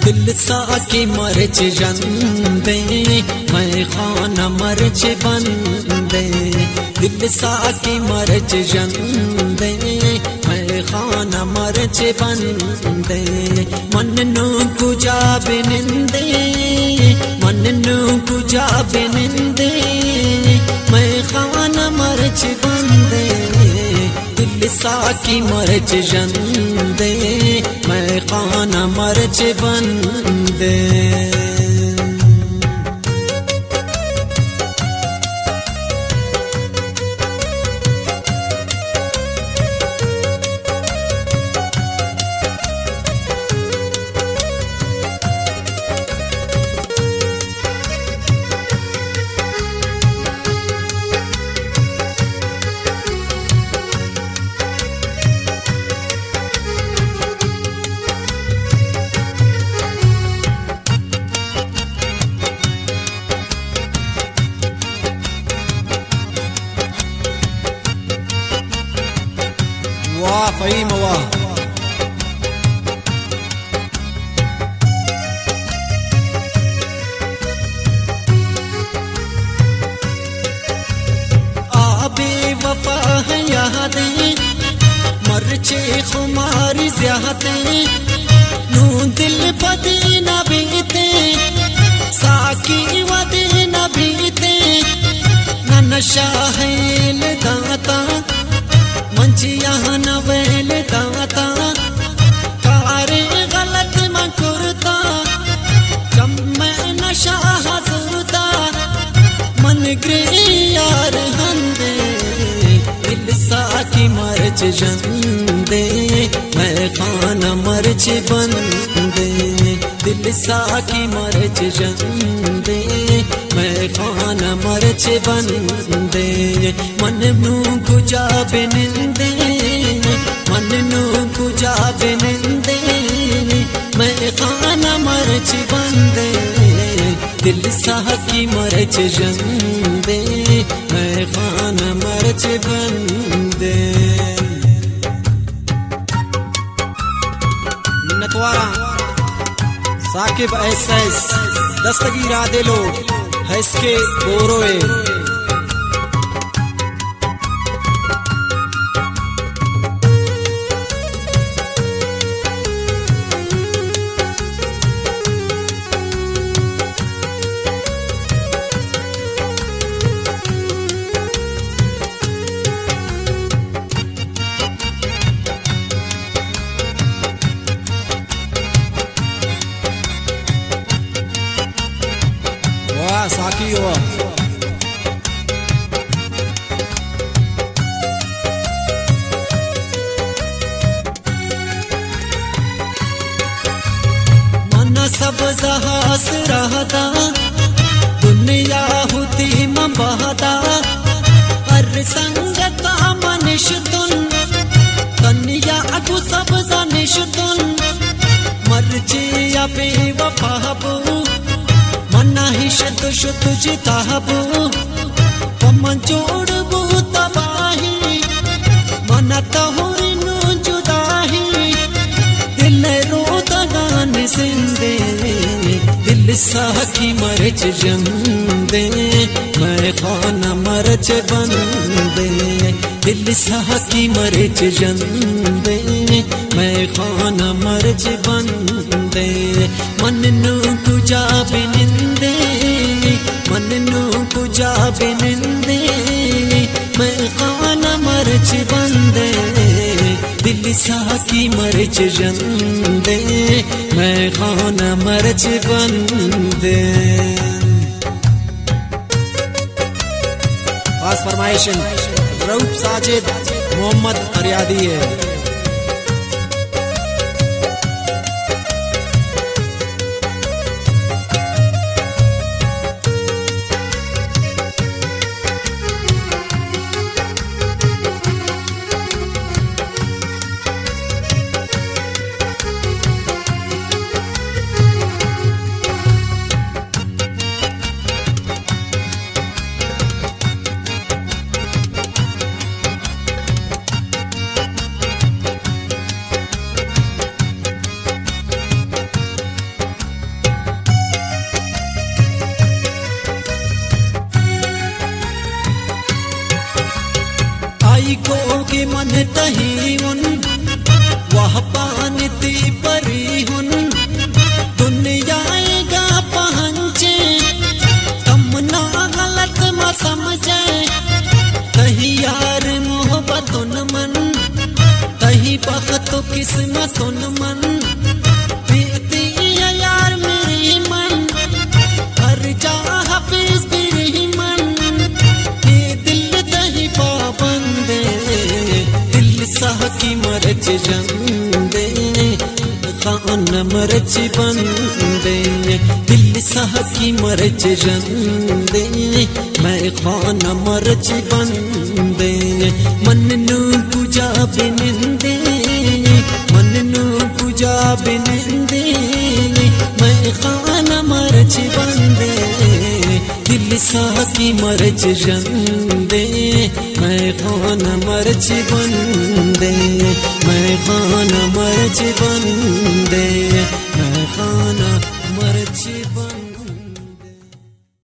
दिल साकी मर्च जंदे मैं खाना मर्च बंदे, दिल साकी मर्च जंदे मैं खाना मर्च बंदे। मन्नू कुजा बिनिंदे, मन्नू कुजा बिनिंदे मैं खाना मर्च बंदे। दिल साकी मर्च जंदे मैं खाना मर्च बंदे। वाह फहीम वाह। आबे वफा है यादें मर्चे खुमारी ज़्यादे, नू दिल बदे न बीते साकी वदे न बीते। न नशा है दाता मंजिया न वेल दाता, कारे गलत मन करता जब मैं नशा हजरता। मन ग्रे यार हंदे दिल साकी मर्च जंदे मैं खाना मर्च बंदे। दिल साकी मर्च जंदे मैं खाना मर्च बंदे। मन्नू कुजा बिनिंदे, मन्नू कुजा बिनिंदे मैं खाना मर्च बंदे। दिल साकी मर्च जंदे मैं खाना मर्च बंदे। नतवारा साकिब एसएस दस्तगीर आदिलो हैसके बोरोए। वाह साकी वाह। मन सब जहास रहता दुनिया होती मबहता। हर संगता मनिश तुन तनिया अगु सब जानिश तुन। मर्जी या बेवफाबू मना ही शुद्ध शुद्ध जिताबू। पमन जोड़बू तबाही मना तहुरिनु जुदाही। दिल रोदगान जिंदे दिल साकी मर्च जंदे मैं खाना मर्च बंदे। दिल साकी मर्च जंदे मैं खाना मर्च बंदे। मन्नू कुजा बिनिंदे, मन्नू कुजा बिनिंदे मैं खाना मर्च बंदे। दिल साकी मर्च जंदे मैं खाना मर्च बंदे। खास फरमाइश रऊफ साजिद मोहम्मद फरियादी है। दी परी हुन दुनिया गा पहंचे तमना गलत म समझे तही यार मोहब्बतुन मन तही बखत किस्मतुन मन पीती यार मेरी मन हर जा हाफिज तेरी मन ये दिल तही पाबंदे दिल साह की मर्ज जंदे खान मर्ज बंदे दिल साह की मर्ज जंदे मैं खान मर्ज बंदे मन नू पूजा बिनंदे मन नू पूजा बिनंदे मैं खान मर्ज बंदे दिल साह की मर्ज जंदे मैं खान मर्ज बंदे मैं खान मर्ज बंदे मैं खान मर्ज बंदे।